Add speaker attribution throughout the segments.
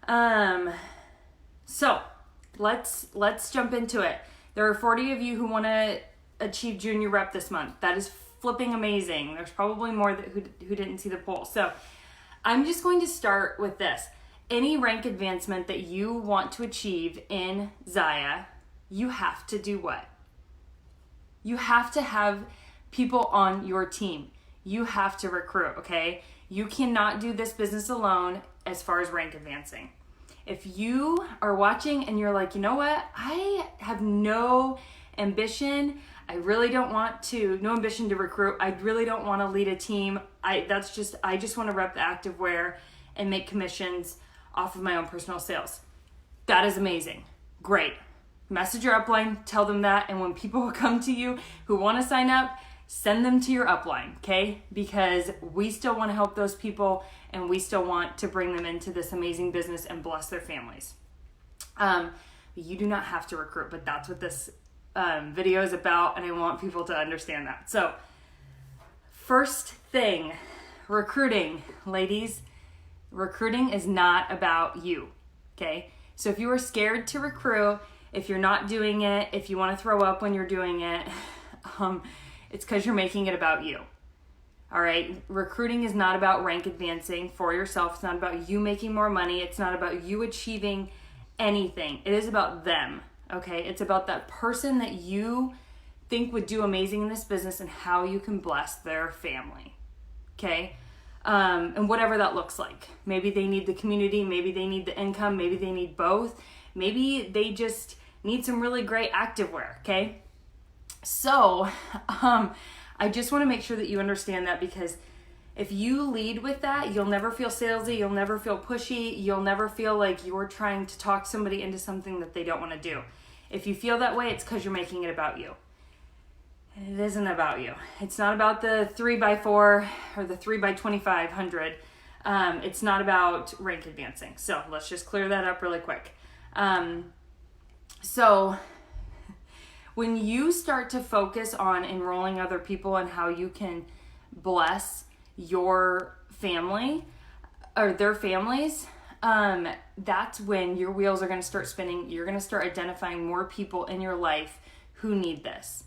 Speaker 1: So let's jump into it. There are 40 of you who want to achieve junior rep this month. That is flipping amazing. There's probably more who didn't see the poll. So I'm just going to start with this. Any rank advancement that you want to achieve in ZYIA, you have to do what? You have to have people on your team. You have to recruit, okay? You cannot do this business alone as far as rank advancing. If you are watching and you're like, you know what? I have no ambition. I really don't want to, no ambition to recruit. I really don't want to lead a team. I just want to rep the activewear and make commissions off of my own personal sales. That is amazing. Great. Message your upline, tell them that. And when people come to you who want to sign up, send them to your upline, okay? Because we still want to help those people and we still want to bring them into this amazing business and bless their families. You do not have to recruit, but that's what this video is about, and I want people to understand that. So, first thing, recruiting. Ladies, recruiting is not about you, okay? So if you are scared to recruit, if you're not doing it, if you want to throw up when you're doing it, it's because you're making it about you. All right? Recruiting is not about rank advancing for yourself. It's not about you making more money. It's not about you achieving anything. It is about them, okay? It's about that person that you think would do amazing in this business and how you can bless their family, okay? And whatever that looks like. Maybe they need the community. Maybe they need the income. Maybe they need both. Maybe they just need some really great activewear, okay? So, I just want to make sure that you understand that, because if you lead with that, you'll never feel salesy, you'll never feel pushy, you'll never feel like you're trying to talk somebody into something that they don't want to do. If you feel that way, it's because you're making it about you. It isn't about you. It's not about the 3x4 or the 3x2500. It's not about rank advancing. So let's just clear that up really quick. So when you start to focus on enrolling other people and how you can bless your family or their families, that's when your wheels are going to start spinning. You're going to start identifying more people in your life who need this.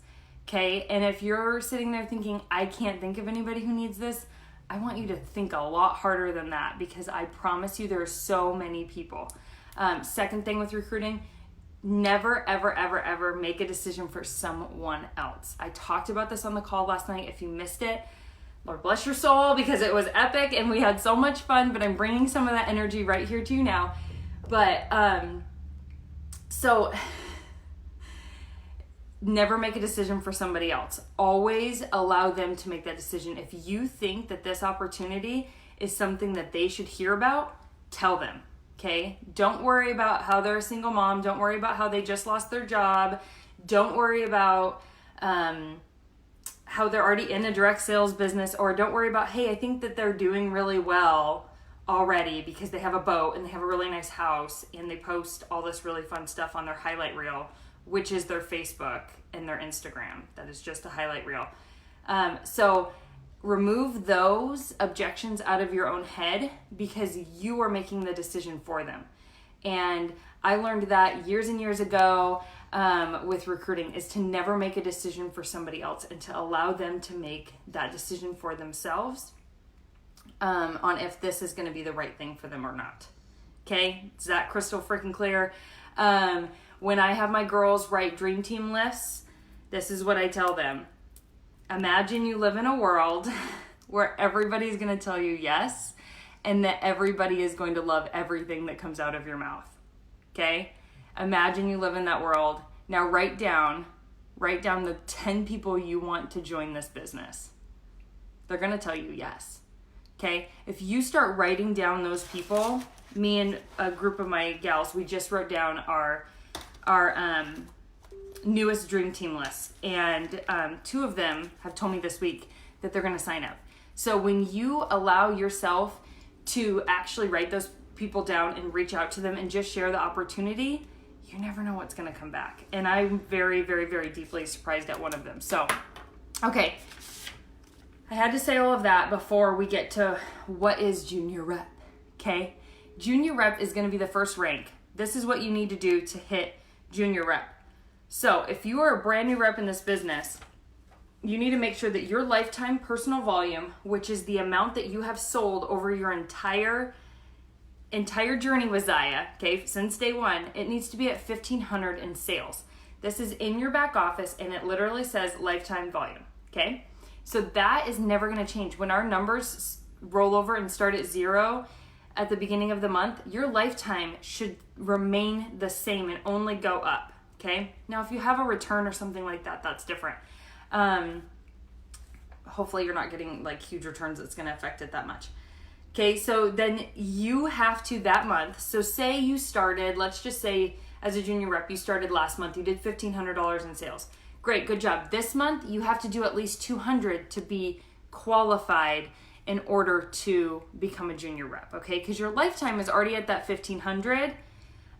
Speaker 1: Okay? And if you're sitting there thinking, I can't think of anybody who needs this, I want you to think a lot harder than that, because I promise you there are so many people. Second thing with recruiting, never, ever, ever, ever make a decision for someone else. I talked about this on the call last night. If you missed it, Lord bless your soul, because it was epic and we had so much fun, but I'm bringing some of that energy right here to you now. But, so never make a decision for somebody else. Always allow them to make that decision. If you think that this opportunity is something that they should hear about, tell them. Okay? Don't worry about how they're a single mom. Don't worry about how they just lost their job. Don't worry about how they're already in a direct sales business, or don't worry about, hey, I think that they're doing really well already because they have a boat and they have a really nice house and they post all this really fun stuff on their highlight reel, which is their Facebook and their Instagram. That is just a highlight reel. So remove those objections out of your own head, because you are making the decision for them. And I learned that years and years ago with recruiting, is to never make a decision for somebody else and to allow them to make that decision for themselves on if this is going to be the right thing for them or not. Okay? Is that crystal freaking clear? When I have my girls write dream team lists, this is what I tell them. Imagine you live in a world where everybody's going to tell you yes, and that everybody is going to love everything that comes out of your mouth. Okay? Imagine you live in that world. Now write down the 10 people you want to join this business. They're going to tell you yes. Okay? If you start writing down those people, me and a group of my gals, we just wrote down our newest dream team list, and 2 of them have told me this week that they're going to sign up. So when you allow yourself to actually write those people down and reach out to them and just share the opportunity, you never know what's going to come back. And I'm very, very, very deeply surprised at one of them. So, okay, I had to say all of that before we get to what is junior rep. Okay, Junior rep is going to be the first rank. This is what you need to do to hit junior rep. So if you are a brand new rep in this business, you need to make sure that your lifetime personal volume, which is the amount that you have sold over your entire journey with ZYIA, okay, since day one, it needs to be at 1,500 in sales. This is in your back office, and it literally says lifetime volume, okay? So that is never going to change. When our numbers roll over and start at 0 at the beginning of the month, your lifetime should remain the same and only go up, okay? Now, if you have a return or something like that, that's different. Hopefully you're not getting like huge returns that's going to affect it that much. Okay, so then you have to that month. So say you started, let's just say as a junior rep, you started last month, you did $1,500 in sales. Great, good job. This month you have to do at least 200 to be qualified in order to become a junior rep, okay? Because your lifetime is already at that 1,500,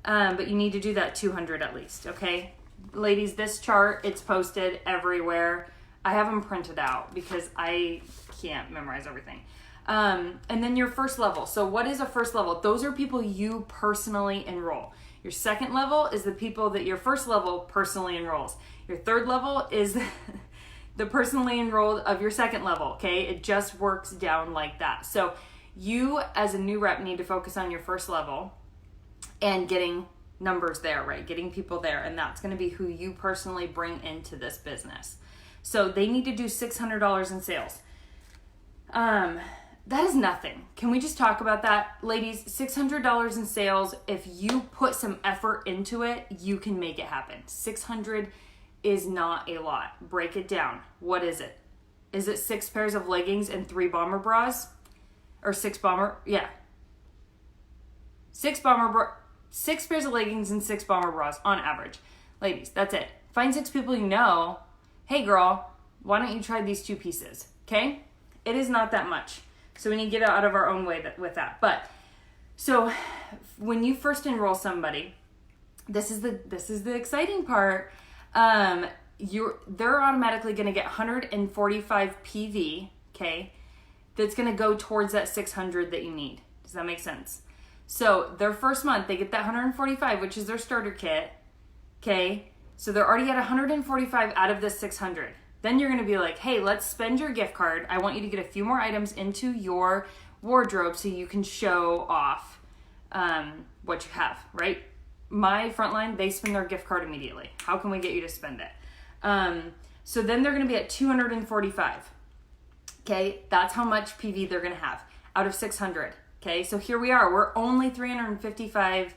Speaker 1: but you need to do that 200 at least, okay? Ladies, this chart, it's posted everywhere. I have them printed out because I can't memorize everything. And then your first level. So what is a first level? Those are people you personally enroll. Your second level is the people that your first level personally enrolls. Your third level is the personally enrolled of your second level, okay? It just works down like that. So you as a new rep need to focus on your first level and getting numbers there, right? Getting people there. And that's going to be who you personally bring into this business. So they need to do $600 in sales. That is nothing. Can we just talk about that? Ladies, $600 in sales, if you put some effort into it, you can make it happen. 600 is not a lot. Break it down. What is it? Is it 6 pairs of leggings and 3 bomber bras? Or 6 bomber, yeah. 6 pairs of leggings and 6 bomber bras on average. Ladies, that's it. Find 6 people you know. Hey girl, why don't you try these 2 pieces? Okay? It is not that much. So we need to get out of our own way with that. But so when you first enroll somebody, this is the exciting part. They're automatically going to get 145 PV, okay? That's going to go towards that 600 that you need. Does that make sense? So their first month, they get that 145, which is their starter kit, okay? So they're already at 145 out of the 600. Then you're going to be like, hey, let's spend your gift card. I want you to get a few more items into your wardrobe so you can show off what you have, right? My frontline, they spend their gift card immediately. How can we get you to spend it? So then they're going to be at 245. Okay, that's how much PV they're going to have out of 600. Okay, so here we are. We're only 355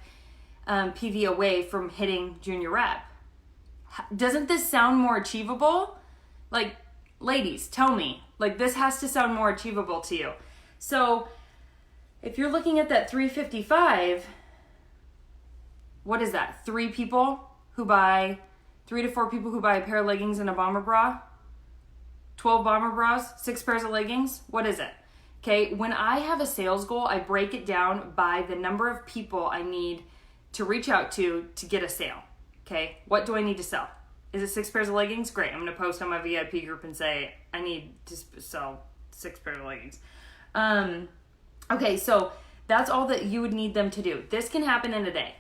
Speaker 1: PV away from hitting junior rep. Doesn't this sound more achievable? Like, ladies, tell me. Like, this has to sound more achievable to you. So, if you're looking at that 355, what is that? 3 to 4 people who buy a pair of leggings and a bomber bra? 12 bomber bras? 6 pairs of leggings? What is it? Okay, when I have a sales goal, I break it down by the number of people I need to reach out to get a sale. Okay, what do I need to sell? Is it 6 pairs of leggings? Great. I'm going to post on my VIP group and say, I need to sell 6 pairs of leggings. Okay, so that's all that you would need them to do. This can happen in a day.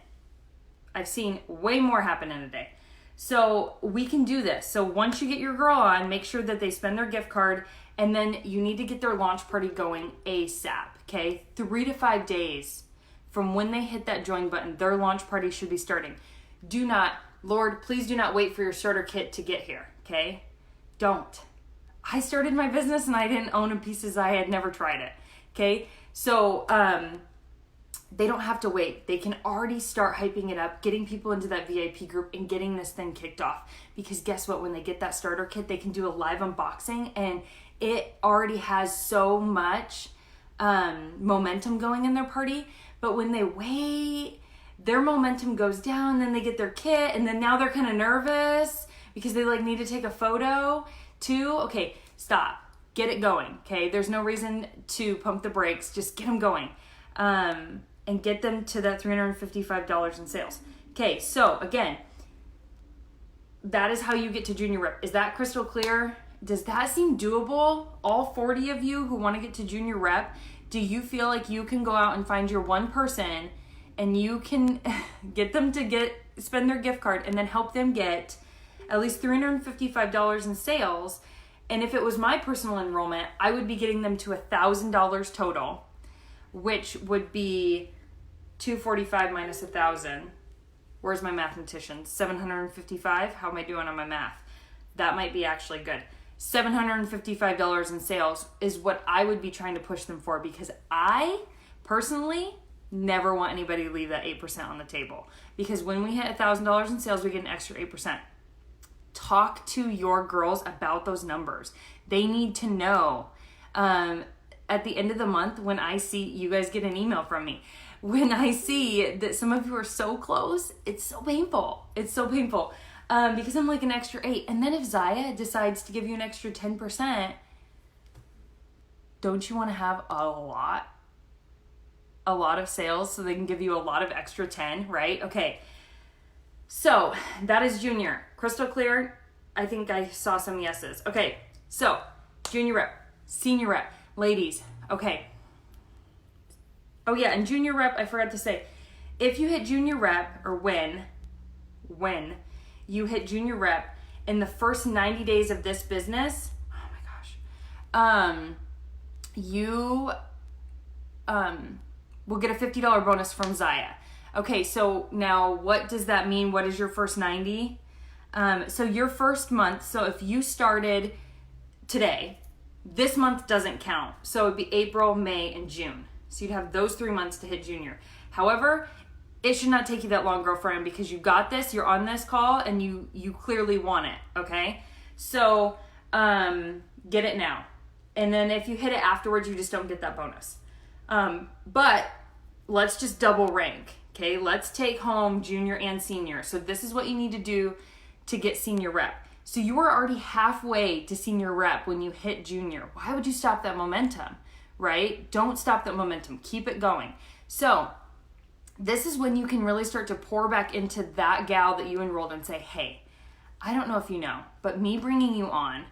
Speaker 1: I've seen way more happen in a day. So we can do this. So once you get your girl on, make sure that they spend their gift card, and then you need to get their launch party going ASAP, okay? 3 to 5 days from when they hit that join button, their launch party should be starting. Lord, please do not wait for your starter kit to get here, okay? Don't. I started my business and I didn't own a piece of ZYIA. I had never tried it, okay? So they don't have to wait. They can already start hyping it up, getting people into that VIP group and getting this thing kicked off. Because guess what? When they get that starter kit, they can do a live unboxing and it already has so much momentum going in their party. But when they wait, their momentum goes down, then they get their kit, and then now they're kind of nervous because they like need to take a photo too. Okay, stop. Get it going, okay? There's no reason to pump the brakes. Just get them going and get them to that $355 in sales. Okay, so again, that is how you get to junior rep. Is that crystal clear? Does that seem doable? All 40 of you who want to get to junior rep, Do you feel like you can go out and find your one person and you can get them to spend their gift card and then help them get at least $355 in sales? And if it was my personal enrollment, I would be getting them to $1,000 total, which would be $245 minus 1,000. Where's my mathematician? 755? How am I doing on my math? That might be actually good. $755 in sales is what I would be trying to push them for, because I personally never want anybody to leave that 8% on the table. Because when we hit $1,000 in sales, we get an extra 8%. Talk to your girls about those numbers. They need to know. At the end of the month, when I see, you guys get an email from me, when I see that some of you are so close, it's so painful. It's so painful. Because I'm like an extra 8. And then if ZYIA decides to give you an extra 10%, don't you want to have a lot of sales so they can give you a lot of extra 10, right? Okay. So that is junior. Crystal clear? I think I saw some yeses. Okay. So junior rep, senior rep, ladies. Okay. Oh yeah, and junior rep, I forgot to say, if you hit junior rep, or when you hit junior rep in the first 90 days of this business, oh my gosh, you will get a $50 bonus from ZYIA. Okay, so now what does that mean? What is your first 90? So your first month, so if you started today, this month doesn't count. So it'd be April, May, and June. So you'd have those 3 months to hit junior. However, it should not take you that long, girlfriend, because you got this, you're on this call, and you clearly want it, okay? So get it now. And then if you hit it afterwards, you just don't get that bonus. But let's just double rank, okay? Let's take home junior and senior. So this is what you need to do to get senior rep. So you are already halfway to senior rep when you hit junior. Why would you stop that momentum, right? Don't stop that momentum. Keep it going. So this is when you can really start to pour back into that gal that you enrolled and say, hey, I don't know if you know, but me bringing you on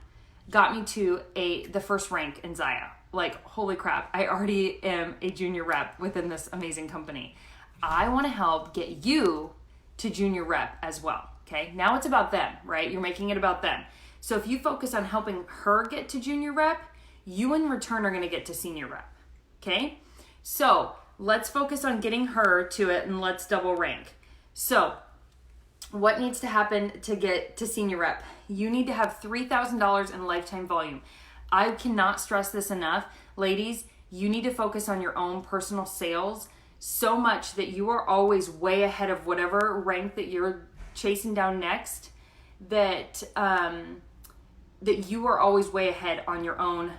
Speaker 1: got me to the first rank in ZYIA. Like, holy crap, I already am a junior rep within this amazing company. I want to help get you to junior rep as well, okay? Now it's about them, right? You're making it about them. So if you focus on helping her get to junior rep, you in return are going to get to senior rep, okay? So let's focus on getting her to it, and let's double rank. So what needs to happen to get to senior rep? You need to have $3,000 in lifetime volume. I cannot stress this enough. Ladies, you need to focus on your own personal sales so much that you are always way ahead of whatever rank that you're chasing down next, that you are always way ahead on your own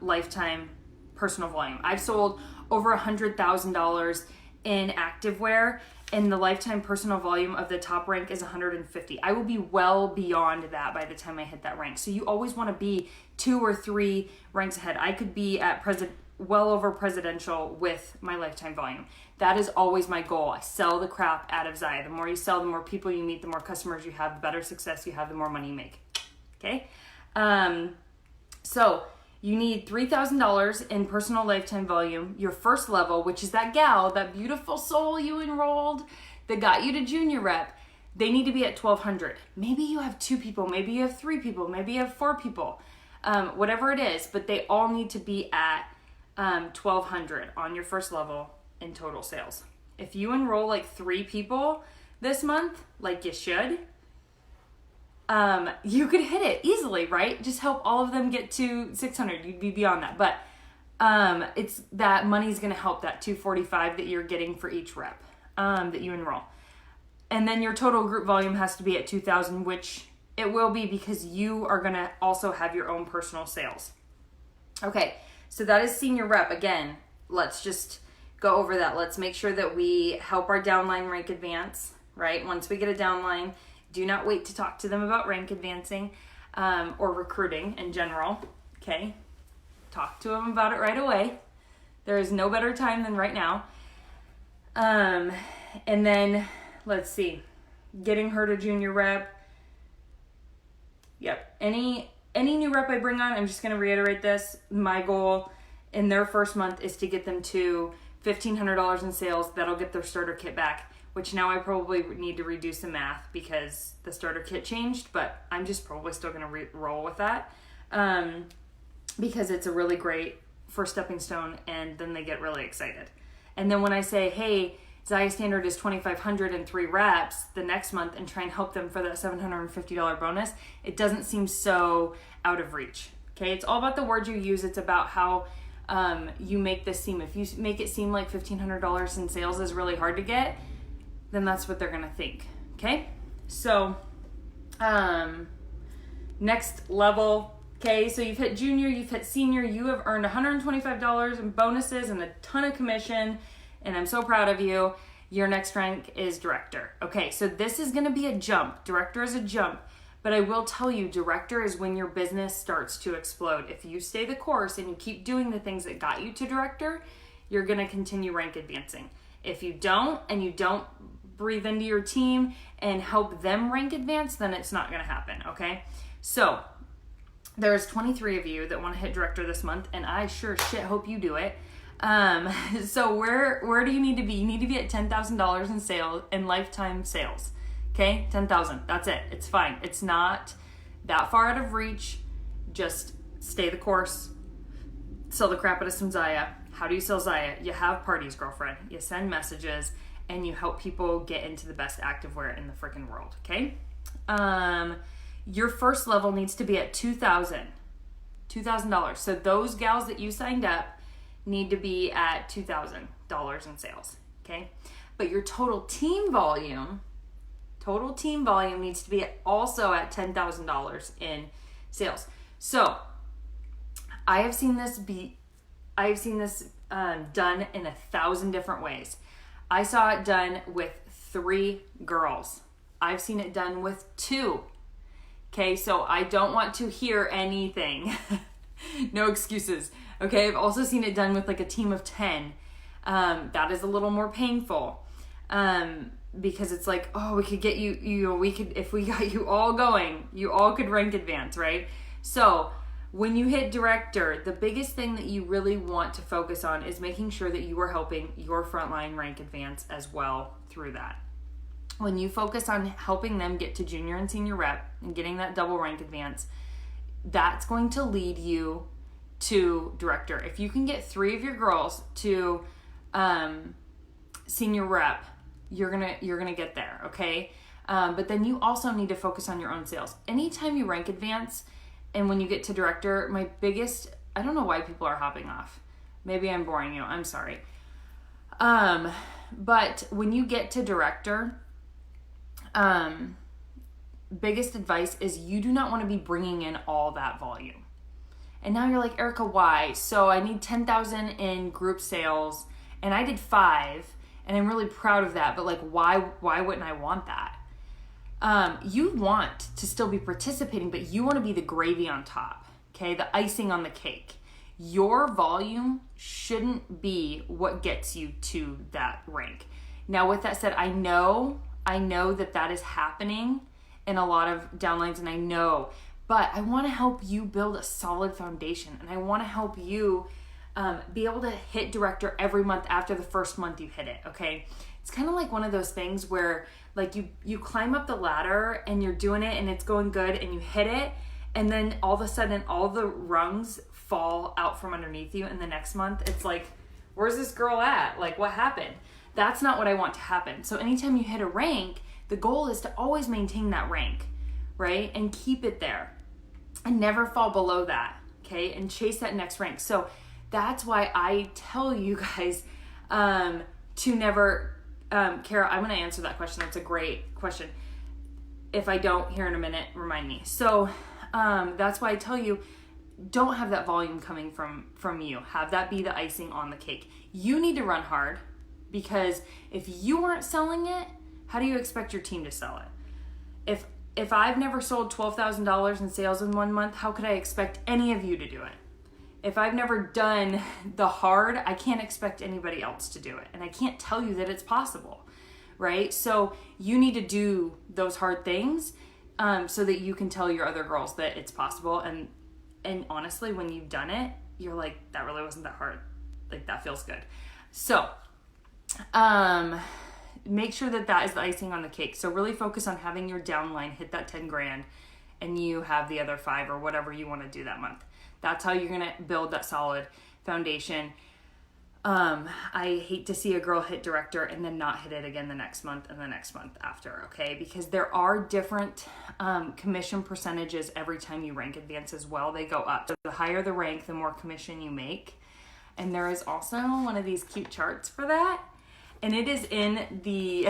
Speaker 1: lifetime personal volume. I've sold over $100,000 in activewear, and the lifetime personal volume of the top rank is 150. I will be well beyond that by the time I hit that rank. So you always want to be 2 or 3 ranks ahead. I could be at well over presidential with my lifetime volume. That is always my goal. I sell the crap out of ZYIA. The more you sell, the more people you meet, the more customers you have, the better success you have, the more money you make. Okay? So you need $3,000 in personal lifetime volume. Your first level, which is that gal, that beautiful soul you enrolled that got you to junior rep, they need to be at 1,200. Maybe you have 2 people, maybe you have 3 people, maybe you have 4 people, whatever it is, but they all need to be at 1,200 on your first level in total sales. If you enroll like 3 people this month, like you should, you could hit it easily, right? Just help all of them get to 600. You'd be beyond that. But it's that money's going to help that 245 that you're getting for each rep that you enroll. And then your total group volume has to be at 2,000, which it will be because you are going to also have your own personal sales. Okay, so that is senior rep. Again, let's just go over that. Let's make sure that we help our downline rank advance, right? Once we get a downline, do not wait to talk to them about rank advancing or recruiting in general, okay? Talk to them about it right away. There is no better time than right now. And then, let's see, getting her to junior rep. Yep, any new rep I bring on, I'm just going to reiterate this. My goal in their first month is to get them to $1,500 in sales. That'll get their starter kit back, which now I probably need to reduce the math because the starter kit changed, but I'm just probably still going to roll with that because it's a really great first stepping stone, and then they get really excited. And then when I say, hey, ZYIA standard is 2,500 and 3 reps the next month, and try and help them for that $750 bonus, it doesn't seem so out of reach. Okay, it's all about the words you use. It's about how you make this seem. If you make it seem like $1,500 in sales is really hard to get, then that's what they're gonna think. Okay, so next level. Okay, so you've hit junior, you've hit senior, you have earned $125 in bonuses and a ton of commission, and I'm so proud of you. Your next rank is director. Okay, so this is gonna be a jump. Director is a jump, but I will tell you, director is when your business starts to explode. If you stay the course and you keep doing the things that got you to director, you're gonna continue rank advancing. If you don't, and you don't breathe into your team and help them rank advance, then it's not gonna happen, okay? So, there's 23 of you that want to hit director this month, and I sure shit hope you do it. So where do you need to be? You need to be at $10,000 in sales, in lifetime sales. Okay, 10,000. That's it. It's fine. It's not that far out of reach. Just stay the course. Sell the crap out of some ZYIA. How do you sell ZYIA? You have parties, girlfriend. You send messages, and you help people get into the best activewear in the freaking world. Okay. Your first level needs to be at $2,000. So those gals that you signed up need to be at $2,000 in sales, okay? But your total team volume needs to be also at $10,000 in sales. So I have seen this done in 1,000 different ways. I saw it done with 3 girls. I've seen it done with 2. Okay, so I don't want to hear anything. No excuses. Okay, I've also seen it done with like a team of 10. That is a little more painful because it's like, oh, we could get if we got you all going, you all could rank advance, right? So when you hit director, the biggest thing that you really want to focus on is making sure that you are helping your frontline rank advance as well through that. When you focus on helping them get to junior and senior rep and getting that double rank advance, that's going to lead you to director. If you can get 3 of your girls to senior rep, you're gonna get there, okay? But then you also need to focus on your own sales. Anytime you rank advance and when you get to director, I don't know why people are hopping off. Maybe I'm boring you. I'm sorry. But when you get to director, biggest advice is you do not want to be bringing in all that volume. And now you're like, Erica, why? So I need 10,000 in group sales, and I did 5, and I'm really proud of that. But like, why wouldn't I want that? You want to still be participating, but you want to be the gravy on top. Okay, the icing on the cake. Your volume shouldn't be what gets you to that rank. Now, with that said, I know that is happening in a lot of downlines, and I know, but I want to help you build a solid foundation, and I want to help you be able to hit director every month after the first month you hit it, okay? It's kind of like one of those things where like you climb up the ladder and you're doing it and it's going good and you hit it, and then all of a sudden all the rungs fall out from underneath you, and the next month it's like, where's this girl at? Like, what happened? That's not what I want to happen. So anytime you hit a rank, the goal is to always maintain that rank, right? And keep it there and never fall below that, okay? And chase that next rank. So that's why I tell you guys to never, Kara, I'm going to answer that question. That's a great question. If I don't here in a minute, remind me. So that's why I tell you, don't have that volume coming from you. Have that be the icing on the cake. You need to run hard, because if you aren't selling it, how do you expect your team to sell it? If I've never sold $12,000 in sales in 1 month, how could I expect any of you to do it? If I've never done the hard, I can't expect anybody else to do it. And I can't tell you that it's possible, right? So you need to do those hard things so that you can tell your other girls that it's possible. And honestly, when you've done it, you're like, that really wasn't that hard. Like, that feels good. So, make sure that is the icing on the cake. So really focus on having your downline hit that 10 grand and you have the other 5 or whatever you want to do that month. That's how you're going to build that solid foundation. I hate to see a girl hit director and then not hit it again the next month and the next month after, okay? Because there are different commission percentages every time you rank advance as well. They go up. So the higher the rank, the more commission you make. And there is also one of these cute charts for that. And it is in the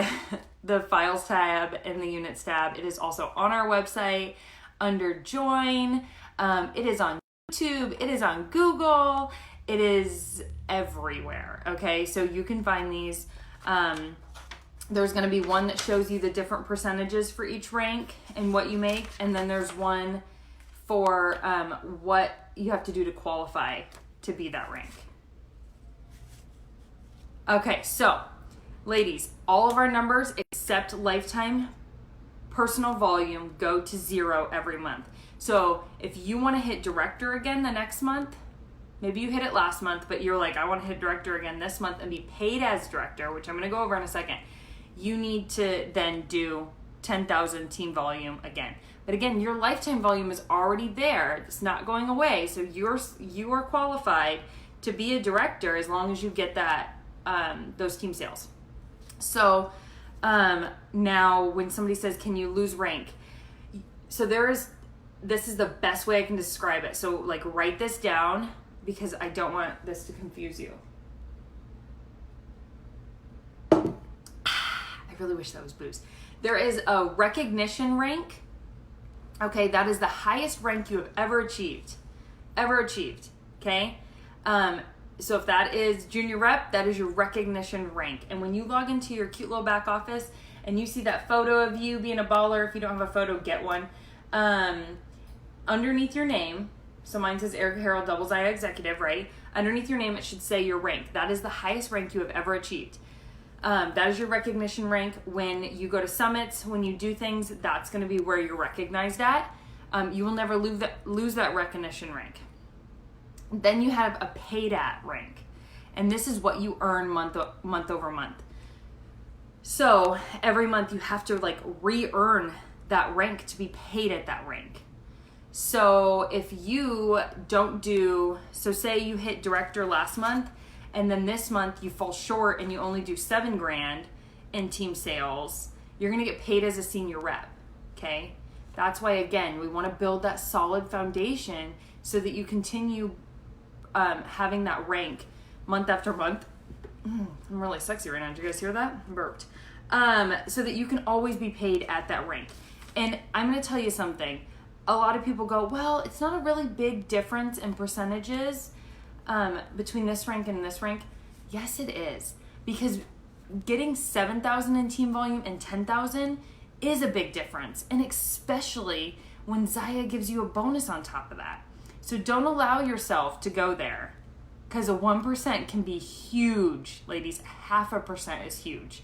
Speaker 1: the files tab and the units tab. It is also on our website under join. It is on YouTube. It is on Google. It is everywhere. Okay, so you can find these. There's going to be one that shows you the different percentages for each rank and what you make. And then there's one for what you have to do to qualify to be that rank. Okay, so ladies, all of our numbers except lifetime personal volume go to 0 every month. So if you want to hit director again the next month, maybe you hit it last month, but you're like, I want to hit director again this month and be paid as director, which I'm going to go over in a second. You need to then do 10,000 team volume again. But again, your lifetime volume is already there. It's not going away. So you are qualified to be a director as long as you get that those team sales. So now when somebody says, can you lose rank? So this is the best way I can describe it. So like write this down because I don't want this to confuse you. I really wish that was booze. There is a recognition rank. Okay, that is the highest rank you have ever achieved. Okay? So if that is junior rep, that is your recognition rank. And when you log into your cute little back office and you see that photo of you being a baller, if you don't have a photo, get one. Underneath your name, so mine says Erica Harrell, ZYIA Executive, right? Underneath your name, it should say your rank. That is the highest rank you have ever achieved. That is your recognition rank. When you go to summits, when you do things, that's going to be where you're recognized at. You will never lose that recognition rank. Then you have a paid at rank. And this is what you earn month over month. So every month you have to like re-earn that rank to be paid at that rank. So if you don't so say you hit director last month and then this month you fall short and you only do 7 grand in team sales, you're going to get paid as a senior rep. Okay. That's why, again, we want to build that solid foundation so that you continue having that rank month after month. I'm really sexy right now. Did you guys hear that? I burped. So that you can always be paid at that rank. And I'm going to tell you something. A lot of people go, well, it's not a really big difference in percentages between this rank and this rank. Yes, it is. Because getting 7,000 in team volume and 10,000 is a big difference. And especially when ZYIA gives you a bonus on top of that. So don't allow yourself to go there, because a 1% can be huge, ladies. 0.5% is huge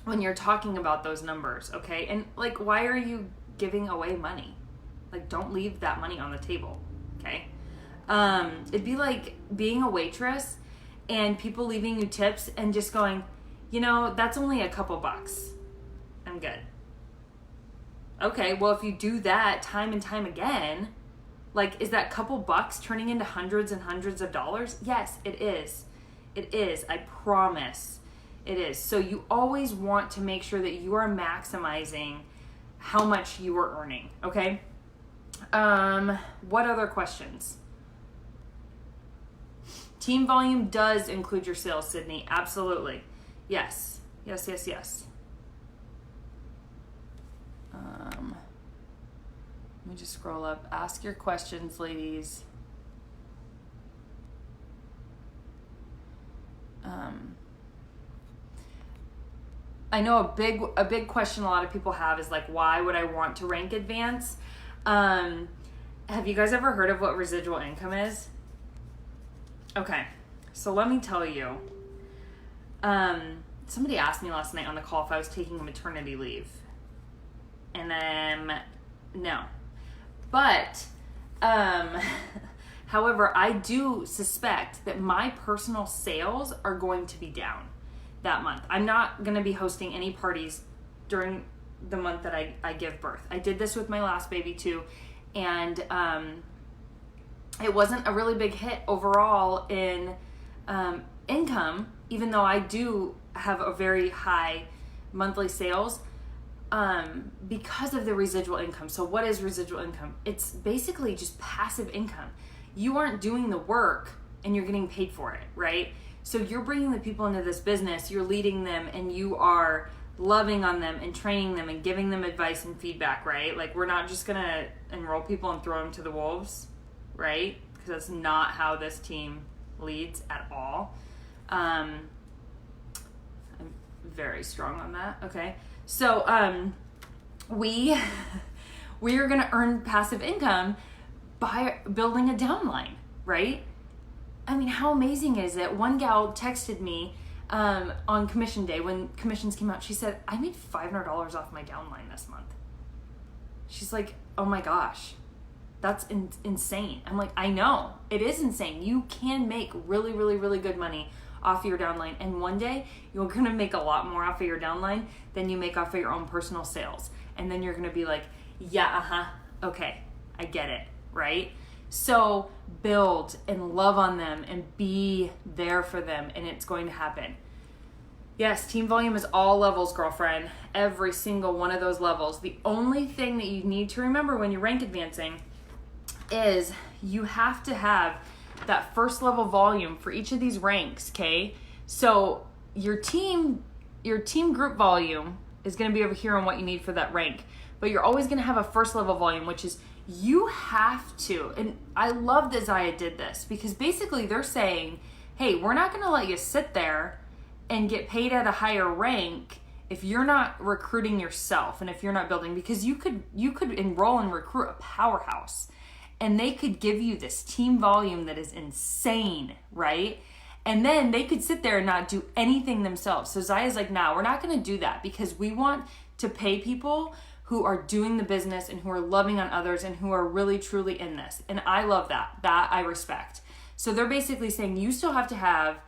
Speaker 1: when you're talking about those numbers, okay? And like, why are you giving away money? Like, don't leave that money on the table, okay? It'd be like being a waitress and people leaving you tips and just going, you know, that's only a couple bucks. I'm good. Okay, well, if you do that time and time again, like, is that couple bucks turning into hundreds and hundreds of dollars? Yes, it is. It is. I promise it is. So you always want to make sure that you are maximizing how much you are earning, okay? What other questions? Team volume does include your sales, Sydney. Absolutely. Yes. Yes, yes, yes. Let me just scroll up. Ask your questions, ladies. I know a big question a lot of people have is like, why would I want to rank advance? Have you guys ever heard of what residual income is? Okay, so let me tell you. Somebody asked me last night on the call if I was taking a maternity leave. And no. But However, I do suspect that my personal sales are going to be down that month. I'm not going to be hosting any parties during the month that I give birth. I did this with my last baby too, and it wasn't a really big hit overall in income, even though I do have a very high monthly sales because of the residual income. So what is residual income? It's basically just passive income. You aren't doing the work and you're getting paid for it, right? So you're bringing the people into this business, you're leading them, and you are loving on them and training them and giving them advice and feedback, right? Like, we're not just gonna enroll people and throw them to the wolves, right? Because that's not how this team leads at all. I'm very strong on that. Okay. So we are gonna earn passive income by building a downline, right? I mean, how amazing is it? One gal texted me on commission day when commissions came out. She said, I made $500 off my downline this month. She's like, oh my gosh, that's insane. I'm like, I know, it is insane. You can make really, really, really good money off your downline. And one day you're going to make a lot more off of your downline than you make off of your own personal sales. And then you're going to be like, yeah, okay, I get it, right? So build and love on them and be there for them, and it's going to happen. Yes, team volume is all levels, girlfriend. Every single one of those levels. The only thing that you need to remember when you're rank advancing is you have to have that first level volume for each of these ranks, okay? So your team group volume is going to be over here on what you need for that rank. But you're always going to have a first level volume, which is you have to, and I love that ZYIA did this, because basically they're saying, hey, we're not going to let you sit there and get paid at a higher rank if you're not recruiting yourself and if you're not building, because you could enroll and recruit a powerhouse and they could give you this team volume that is insane, right? And then they could sit there and not do anything themselves. So ZYIA's like, nah, we're not going to do that, because we want to pay people who are doing the business and who are loving on others and who are really truly in this. And I love that. That I respect. So they're basically saying you still have to have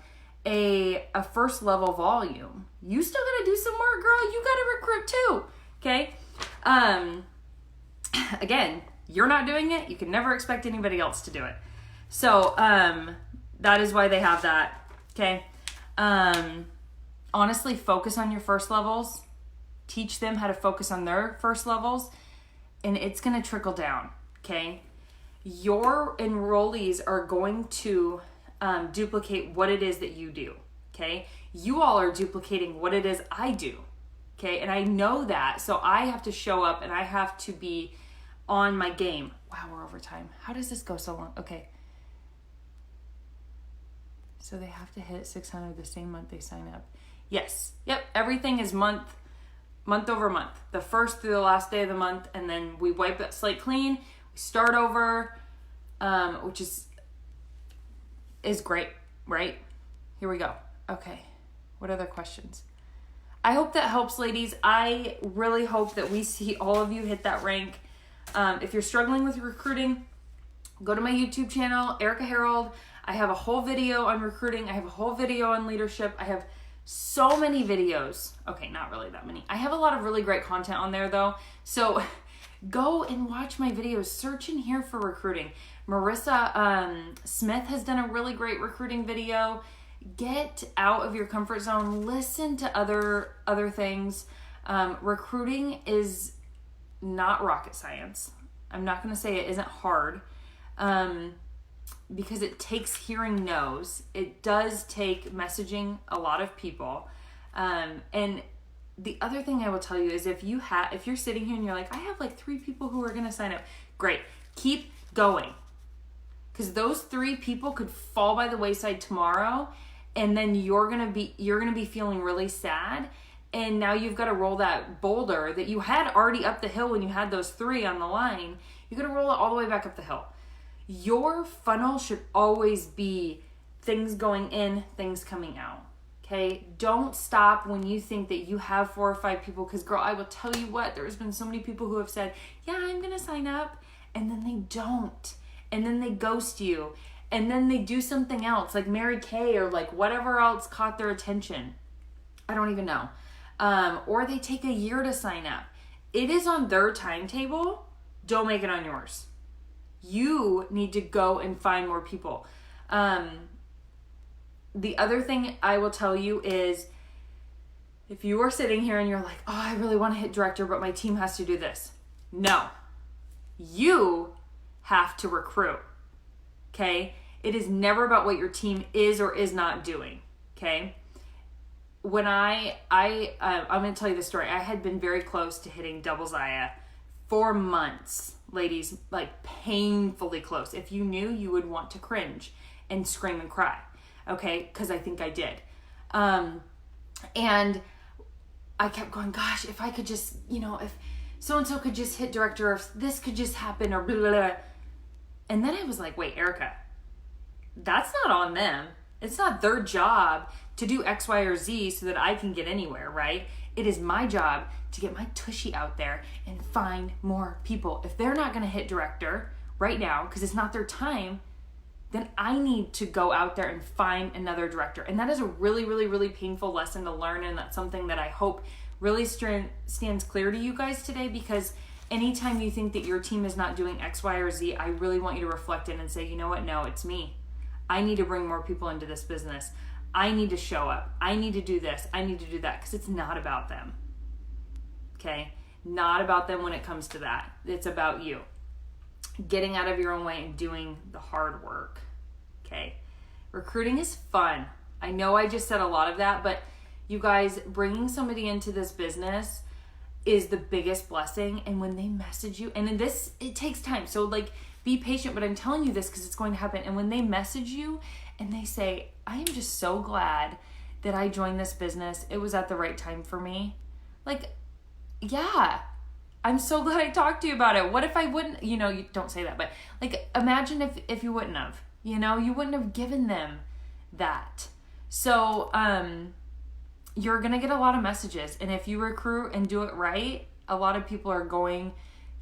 Speaker 1: a first level volume. You still got to do some work, girl. You got to recruit too. Okay. Again, you're not doing it. You can never expect anybody else to do it. So that is why they have that. Okay. Honestly, focus on your first levels. Teach them how to focus on their first levels, and it's going to trickle down, okay? Your enrollees are going to duplicate what it is that you do, okay? You all are duplicating what it is I do, okay? And I know that, so I have to show up and I have to be on my game. Wow, we're over time. How does this go so long? Okay. So they have to hit 600 the same month they sign up. Yes. Yep. Everything is month over month, the first through the last day of the month, and then we wipe that slate clean, we start over, which is great, right? Here we go. Okay, what other questions? I hope that helps, ladies. I really hope that we see all of you hit that rank. If you're struggling with recruiting, go to my YouTube channel, Erica Harold. I have a whole video on recruiting. I have a whole video on leadership. I have so many videos. Okay, not really that many. I have a lot of really great content on there though. So go and watch my videos. Search in here for recruiting. Marissa Smith has done a really great recruiting video. Get out of your comfort zone. Listen to other things. Recruiting is not rocket science. I'm not going to say it isn't hard. Because it takes hearing no's. It does take messaging a lot of people. And the other thing I will tell you is if you're sitting here and you're like, I have like 3 people who are going to sign up. Great. Keep going. Because those 3 people could fall by the wayside tomorrow, and then you're going to be feeling really sad. And now you've got to roll that boulder that you had already up the hill when you had those 3 on the line. You're going to roll it all the way back up the hill. Your funnel should always be things going in, things coming out. Okay? Don't stop when you think that you have 4 or 5 people, because girl, I will tell you what, there's been so many people who have said, yeah, I'm going to sign up, and then they don't. and then they ghost you, and then they do something else like Mary Kay or like whatever else caught their attention. I don't even know. Or they take a year to sign up. It is on their timetable. Don't make it on yours. You need to go and find more people. The other thing I will tell you is, if you are sitting here and you're like, oh, I really want to hit director, but my team has to do this. No. You have to recruit. Okay? It is never about what your team is or is not doing. Okay? When I'm going to tell you the story. I had been very close to hitting double ZYIA for months, ladies, like painfully close. If you knew, you would want to cringe and scream and cry. Okay? Because I think I did. And I kept going, gosh, if I could just, if so-and-so could just hit director, or if this could just happen, or blah, blah, blah. And then I was like, wait, Erica, that's not on them. It's not their job to do X, Y, or Z so that I can get anywhere, right? It is my job to get my tushy out there and find more people. If they're not going to hit director right now because it's not their time, then I need to go out there and find another director. And that is a really, really, really painful lesson to learn. And that's something that I hope really stands clear to you guys today, because anytime you think that your team is not doing X, Y, or Z, I really want you to reflect in and say, you know what? No, it's me. I need to bring more people into this business. I need to show up. I need to do this. I need to do that, because it's not about them. Okay? Not about them when it comes to that. It's about you. Getting out of your own way and doing the hard work. Okay? Recruiting is fun. I know I just said a lot of that, but you guys, bringing somebody into this business is the biggest blessing. And when they message you, and in this, it takes time. So like, be patient, but I'm telling you this because it's going to happen. And when they message you and they say, I am just so glad that I joined this business. It was at the right time for me. Like, yeah, I'm so glad I talked to you about it. What if I wouldn't, you don't say that, but like, imagine if you wouldn't have, you wouldn't have given them that. So, you're going to get a lot of messages. And if you recruit and do it right, a lot of people are going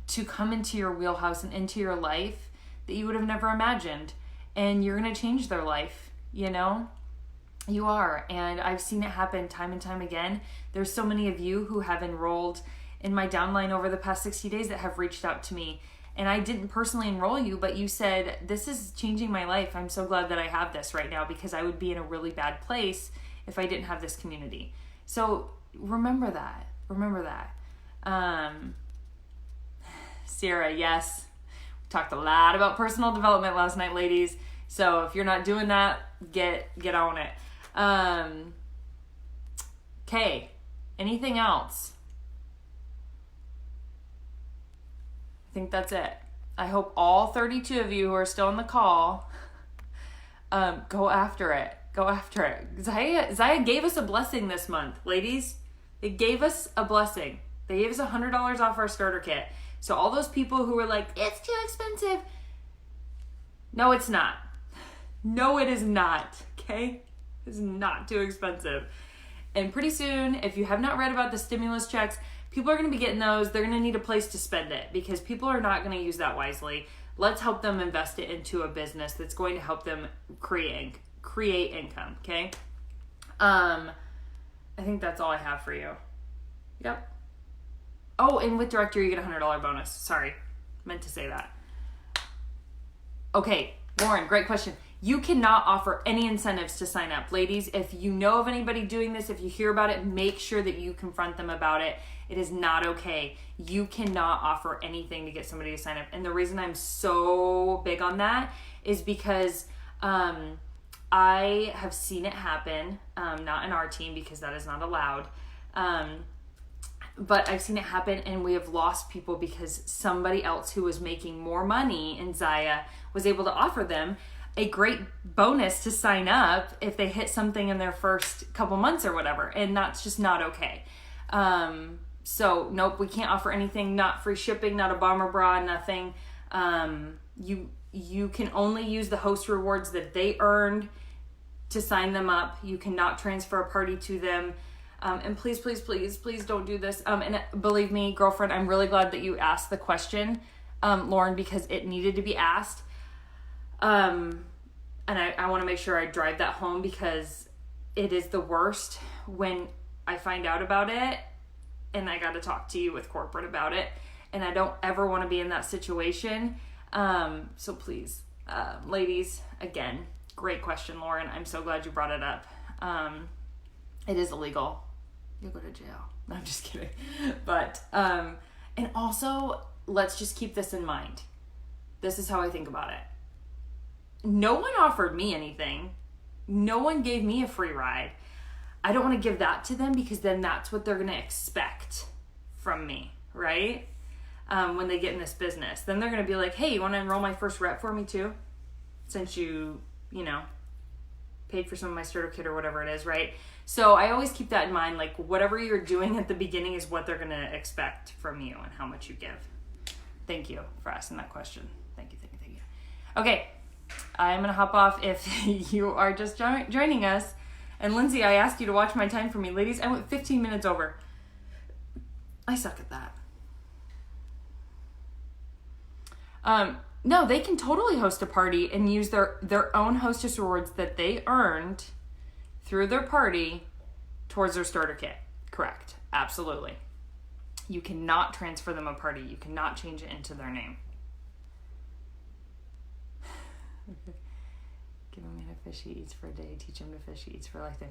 Speaker 1: to come into your wheelhouse and into your life that you would have never imagined. And you're going to change their life, You are. And I've seen it happen time and time again. There's so many of you who have enrolled in my downline over the past 60 days that have reached out to me. And I didn't personally enroll you, but you said, this is changing my life. I'm so glad that I have this right now, because I would be in a really bad place if I didn't have this community. So remember that. Sarah, yes. We talked a lot about personal development last night, ladies. So if you're not doing that, get on it. Okay. Anything else? I think that's it. I hope all 32 of you who are still on the call, go after it. ZYIA gave us a blessing this month, ladies. They gave us a blessing. They gave us $100 off our starter kit. So all those people who were like, it's too expensive. No, it's not. No, it is not. Okay? It's not too expensive. And pretty soon, if you have not read about the stimulus checks, people are going to be getting those. They're going to need a place to spend it, because people are not going to use that wisely. Let's help them invest it into a business that's going to help them create income. Okay? I think that's all I have for you. Yep. Oh, and with director, you get a $100 bonus. Sorry. Meant to say that. Okay, Lauren, great question. You cannot offer any incentives to sign up. Ladies, if you know of anybody doing this, if you hear about it, make sure that you confront them about it. It is not okay. You cannot offer anything to get somebody to sign up. And the reason I'm so big on that is because I have seen it happen, not in our team because that is not allowed, but I've seen it happen, and we have lost people because somebody else who was making more money in ZYIA was able to offer them a great bonus to sign up if they hit something in their first couple months or whatever, and that's just not okay. So nope, we can't offer anything, not free shipping, not a bomber bra, nothing. You can only use the host rewards that they earned to sign them up. You cannot transfer a party to them. And please don't do this. And believe me, girlfriend, I'm really glad that you asked the question, Lauren, because it needed to be asked. And I want to make sure I drive that home because it is the worst when I find out about it and I got to talk to you with corporate about it. And I don't ever want to be in that situation. So please, ladies, again, great question, Lauren. I'm so glad you brought it up. It is illegal. You'll go to jail. No, I'm just kidding. But, and also, let's just keep this in mind. This is how I think about it. No one offered me anything. No one gave me a free ride. I don't want to give that to them because then that's what they're going to expect from me, right? When they get in this business. Then they're going to be like, hey, you want to enroll my first rep for me too? Since you paid for some of my starter kit or whatever it is, right? So I always keep that in mind. Like, whatever you're doing at the beginning is what they're going to expect from you and how much you give. Thank you for asking that question. Thank you. Okay, I'm going to hop off if you are just joining us. And Lindsay, I asked you to watch my time for me. Ladies, I went 15 minutes over. I suck at that. No, they can totally host a party and use their own hostess rewards that they earned through their party towards their starter kit. Correct. Absolutely. You cannot transfer them a party. You cannot change it into their name. Give him a fish he eats for a day. Teach him to fish he eats for a lifetime.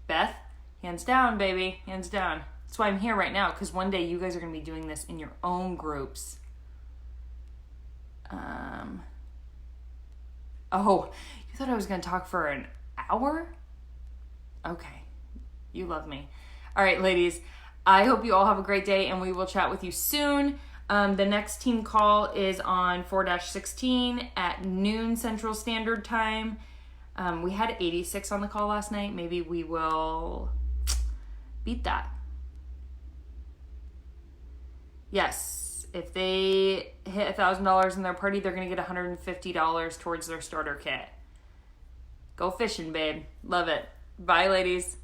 Speaker 1: Beth, hands down, baby. Hands down. That's why I'm here right now, because one day you guys are going to be doing this in your own groups. Oh, you thought I was going to talk for an hour? Okay. You love me. All right, ladies. I hope you all have a great day, and we will chat with you soon. The next team call is on 4-16 at noon Central Standard Time. We had 86 on the call last night. Maybe we will beat that. Yes. If they hit $1,000 in their party, they're going to get $150 towards their starter kit. Go fishing, babe. Love it. Bye, ladies.